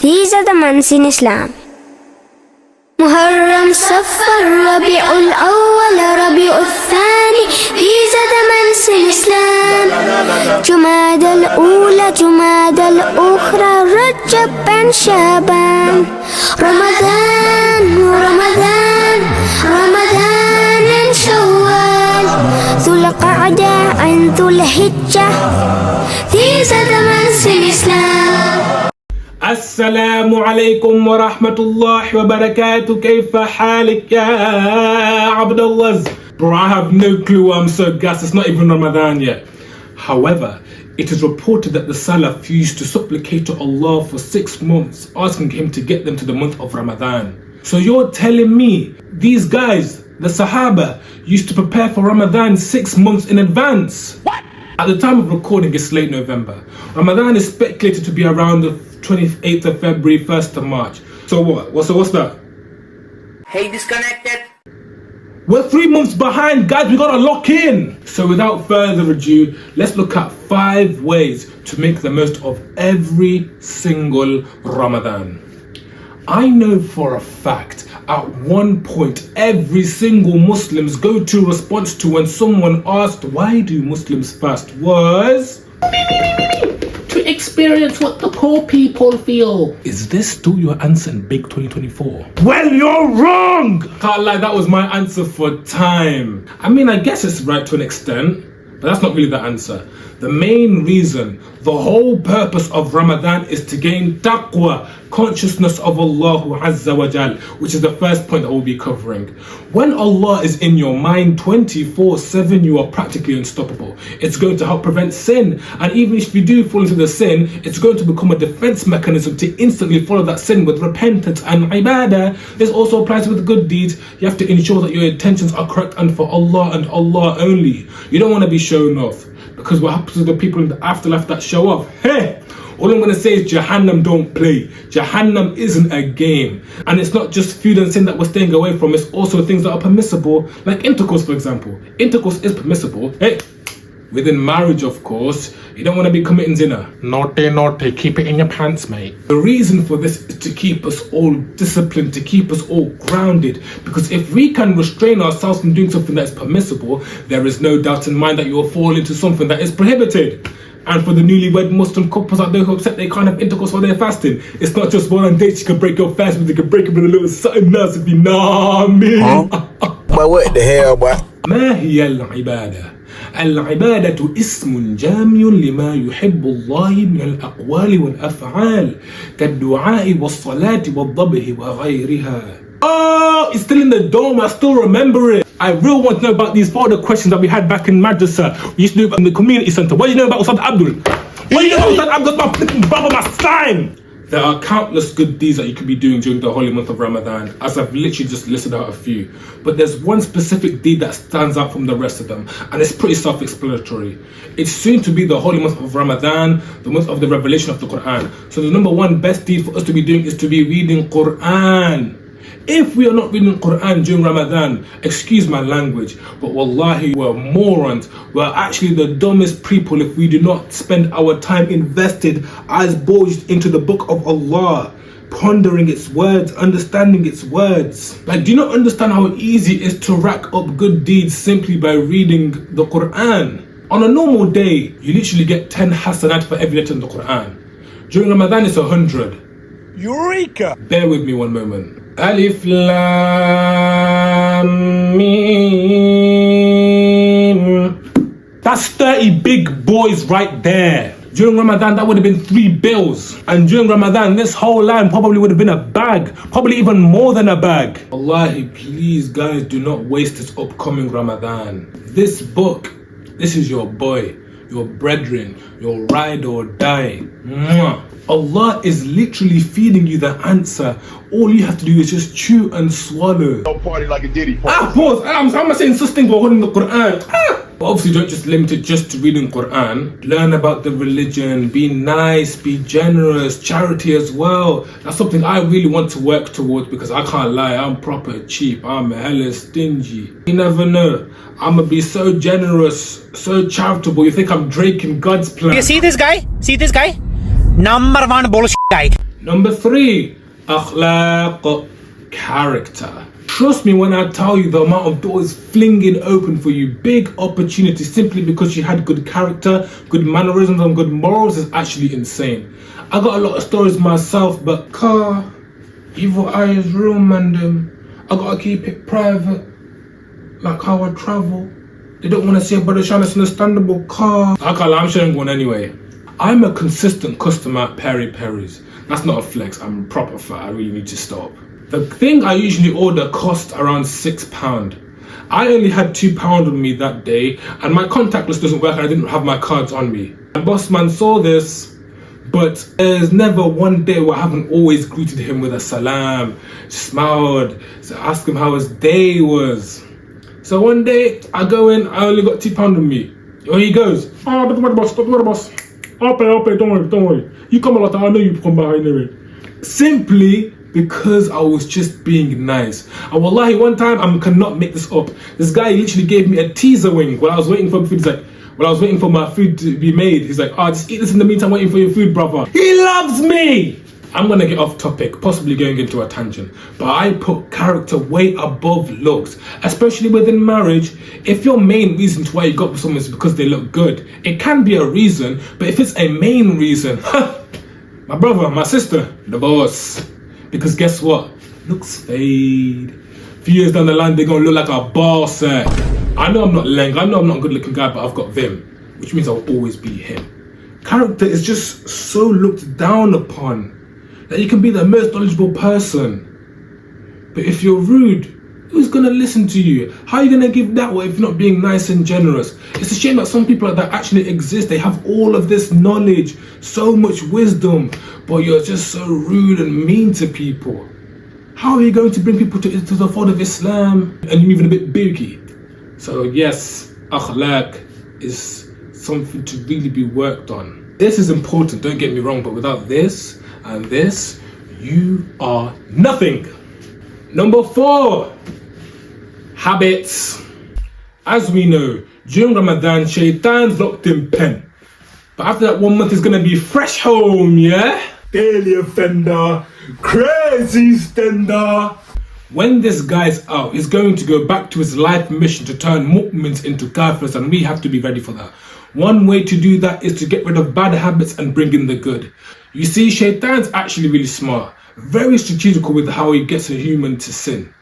These are the months in Islam. Muharram, Safar, Rabi'ul Awwal, Rabi'ul Thani. These are the months in Islam. Jumad al-Ula, Jumad al-Ukhra, Rajab and Shaban. Ramadan, Ramadan, Ramadan and Shawwal. Dhul Qa'dah and Dhul Hijjah. These are the months in Islam. Assalamu alaikum wa rahmatullahi wa barakatuh. Kayfa halik ya Abdullah? Bro, I have no clue. I'm so gassed. It's not even Ramadan yet. However, it is reported that the Salaf used to supplicate to Allah for 6 months, asking Him to get them to the month of Ramadan. So you're telling me these guys, the Sahaba, used to prepare for Ramadan 6 months in advance? What? At the time of recording, it's late November. Ramadan is speculated to be around the 28th of February, 1st of March. So what? What's that? Hey, disconnected. We're 3 months behind, guys. We gotta lock in. So without further ado, let's look at 5 ways to make the most of every single Ramadan. I know for a fact, at one point, every single Muslim's go-to response to when someone asked, why do Muslims fast, was to experience what the poor people feel. Is this still your answer in Big 2024? Well, you're wrong! Can't lie, that was my answer for time. I mean, I guess it's right to an extent, but that's not really the answer. The main reason, the whole purpose of Ramadan is to gain taqwa, consciousness of Allah Azza wa Jal, which is the first point that we'll be covering. When Allah is in your mind 24/7, you are practically unstoppable. It's going to help prevent sin, and even if you do fall into the sin, it's going to become a defense mechanism to instantly follow that sin with repentance and ibadah. This also applies with good deeds. You have to ensure that your intentions are correct and for Allah and Allah only. You don't want to be shown off, because what happens to the people in the afterlife that show off? Hey! All I'm going to say is Jahannam don't play. Jahannam isn't a game. And it's not just food and sin that we're staying away from, it's also things that are permissible, like intercourse, for example. Intercourse is permissible. Hey, within marriage, of course. You don't want to be committing zina. Naughty, keep it in your pants, mate. The reason for this is to keep us all disciplined, to keep us all grounded. Because if we can restrain ourselves from doing something that is permissible, there is no doubt in mind that you will fall into something that is prohibited. And for the newlywed Muslim couples out there who are upset they can't have intercourse while they're fasting, it's not just one date you can break your fast, but you can break it with a little something else if you know what I mean. But what the hell, boy? ما هي العبادة؟ العبادة اسم جامع لما يحب الله من الأقوال والأفعال كالدعاء والصلاة والذبح وغيرها. Oh, it's still in the dome. I still remember it. I really want to know about these 4 other questions that we had back in Madrasa. We used to do it in the community center. What do you know about Ustad Abdul? What do you know about Ustad Abdul? My flipping brother, my slime. There are countless good deeds that you could be doing during the holy month of Ramadan, as I've literally just listed out a few. But there's one specific deed that stands out from the rest of them, and it's pretty self-explanatory. It's soon to be the holy month of Ramadan, the month of the revelation of the Quran. So the number 1 best deed for us to be doing is to be reading Quran. If we are not reading Quran during Ramadan, excuse my language, but wallahi, we're morons. We're actually the dumbest people if we do not spend our time invested as boys into the book of Allah, pondering its words, understanding its words. Like, do you not understand how easy it is to rack up good deeds simply by reading the Quran? On a normal day, you literally get 10 hasanat for every letter in the Quran. During Ramadan, it's 100. Eureka! Bear with me one moment. Alif Lam Mim. That's 30 big boys right there. During Ramadan, that would have been 3 bills. And during Ramadan, this whole land probably would have been a bag. Probably even more than a bag. Wallahi, please guys, do not waste this upcoming Ramadan. This book, this is your boy, your brethren, your ride or die. Mwah. Allah is literally feeding you the answer. All you have to do is just chew and swallow. Don't party like a Diddy party. Pause. I'm not saying such thing for holding the Quran. But obviously don't just limit it just to reading Quran. Learn about the religion, be nice, be generous, charity as well. That's something I really want to work towards, because I can't lie, I'm proper cheap, I'm hella stingy. You never know, I'ma be so generous, so charitable, you think I'm Drake in God's plan. You see this guy? See this guy? Number 1 bullshit guy. Number 3, akhlaq, character. Trust me when I tell you the amount of doors flinging open for you, big opportunities simply because you had good character, good mannerisms and good morals is actually insane. I got a lot of stories myself, but evil eye is real, man. I gotta keep it private, like how I travel. They don't want to see a brother shine, it's understandable. I can't lie, I'm showing one anyway. I'm a consistent customer at Peri Peri's. That's not a flex, I'm proper fat, I really need to stop. The thing I usually order costs around £6. I only had £2 on me that day, and my contactless doesn't work and I didn't have my cards on me. My boss man saw this, but there's never one day where I haven't always greeted him with a salam, smiled, so asked him how his day was. So one day I go in, I only got £2 on me. He goes, don't worry boss, I'll pay, don't worry. You come a lot, I know you come by anyway. Simply because I was just being nice. And wallahi, one time, I cannot make this up. This guy literally gave me a teaser wing while I was waiting for food. He's like, when I was waiting for my food to be made, he's like, just eat this in the meantime, waiting for your food, brother. He loves me! I'm gonna get off topic, possibly going into a tangent, but I put character way above looks, especially within marriage. If your main reason to why you got with someone is because they look good, it can be a reason, but if it's a main reason, my brother, my sister, divorce. Because guess what? Looks fade. A few years down the line, they're gonna look like a boss. I know I'm not Leng, I know I'm not a good looking guy, but I've got Vim, which means I'll always be him. Character is just so looked down upon that you can be the most knowledgeable person, but if you're rude, who's gonna listen to you? How are you gonna give that way if you're not being nice and generous? It's a shame that some people like that actually exist. They have all of this knowledge, so much wisdom, but you're just so rude and mean to people. How are you going to bring people to the fold of Islam and you're even a bit booky? So yes, akhlaq is something to really be worked on. This is important, don't get me wrong, but without this and this, you are nothing. Number 4, habits. As we know, during Ramadan, Shaitan's locked in pen. But after that 1 month, it's gonna be fresh home, yeah? Daily offender, crazy stender. When this guy's out, he's going to go back to his life mission to turn mu'mins into kafirs, and we have to be ready for that. One way to do that is to get rid of bad habits and bring in the good. You see, Shaitan's actually really smart, very strategical with how he gets a human to sin,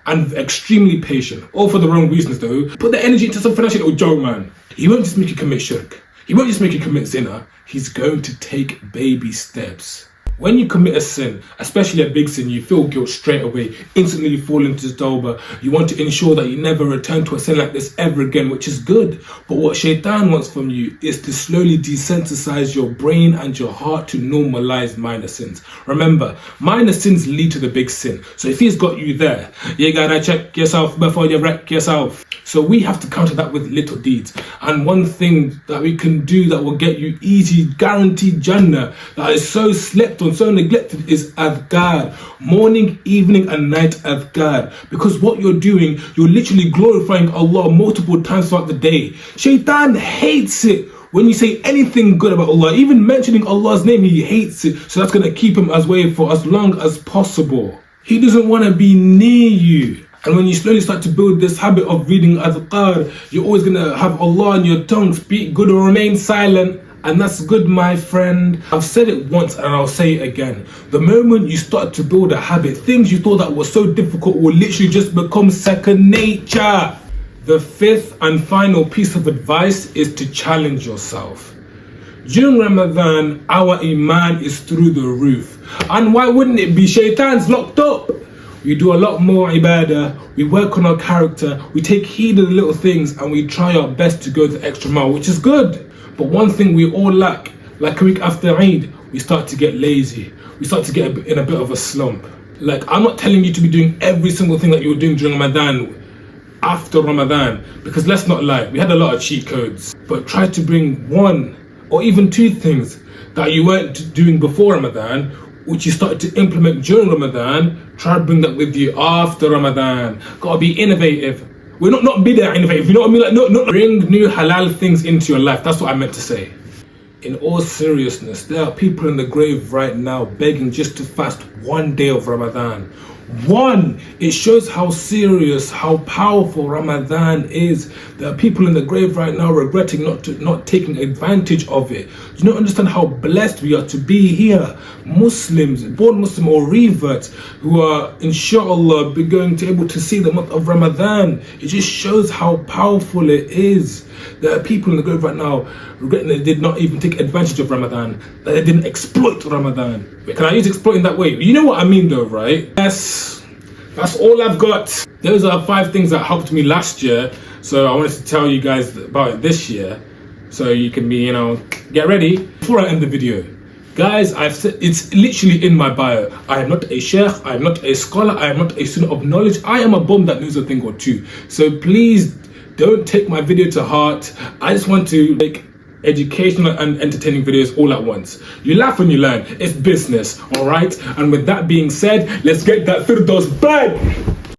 and extremely patient, all for the wrong reasons though. Put the energy into some financial little joke, man. He won't just make you commit shirk, he won't just make you commit zina, he's going to take baby steps. When you commit a sin, especially a big sin, you feel guilt straight away. Instantly you fall into tawbah. You want to ensure that you never return to a sin like this ever again, which is good. But what Shaitan wants from you is to slowly desensitize your brain and your heart to normalize minor sins. Remember, minor sins lead to the big sin. So if he's got you there, you gotta check yourself before you wreck yourself. So we have to counter that with little deeds. And one thing that we can do that will get you easy, guaranteed Jannah, that is so slept on, so neglected, is adhkar. Morning, evening and night adhkar. Because what you're doing, you're literally glorifying Allah multiple times throughout the day. Shaitan hates it when you say anything good about Allah. Even mentioning Allah's name, he hates it. So that's going to keep him away for as long as possible. He doesn't want to be near you. And when you slowly start to build this habit of reading adhkar, you're always going to have Allah on your tongue. Speak good or remain silent. And that's good, my friend. I've said it once and I'll say it again. The moment you start to build a habit, things you thought that were so difficult will literally just become second nature. The 5th and final piece of advice is to challenge yourself. During Ramadan, our iman is through the roof. And why wouldn't it be? Shaitan's locked up. We do a lot more ibadah, we work on our character, we take heed of the little things, and we try our best to go the extra mile, which is good. But one thing we all lack, like a week after Eid, we start to get lazy. We start to get in a bit of a slump. Like, I'm not telling you to be doing every single thing that you're doing during Ramadan after Ramadan, because let's not lie, we had a lot of cheat codes. But try to bring 1 or even 2 things that you weren't doing before Ramadan, which you started to implement during Ramadan. Try to bring that with you after Ramadan. Gotta be innovative. We're not be there innovative, you know what I mean? Like, not bring new halal things into your life. That's what I meant to say. in all seriousness, there are people in the grave right now begging just to fast one day of Ramadan. One, it shows how serious, how powerful Ramadan is. There are people in the grave right now regretting not taking advantage of it. Do you not understand how blessed we are to be here? Muslims, born Muslim or reverts, who are inshallah going to able to see the month of Ramadan. It just shows how powerful it is. There are people in the grave right now regretting that they did not even take advantage of Ramadan, that they didn't exploit Ramadan. Wait, can I use exploit in that way? You know what I mean though, right? Yes, that's all I've got. Those are 5 things that helped me last year, so I wanted to tell you guys about it this year, so you can be, get ready. Before I end the video, guys, I've said, it's literally in my bio. I am not a sheikh, I am not a scholar, I am not a student of knowledge. I am a bum that knows a thing or two. So please don't take my video to heart. I just want to make educational and entertaining videos all at once. You laugh and you learn. It's business, all right? And with that being said, let's get that FIRDOUS bag.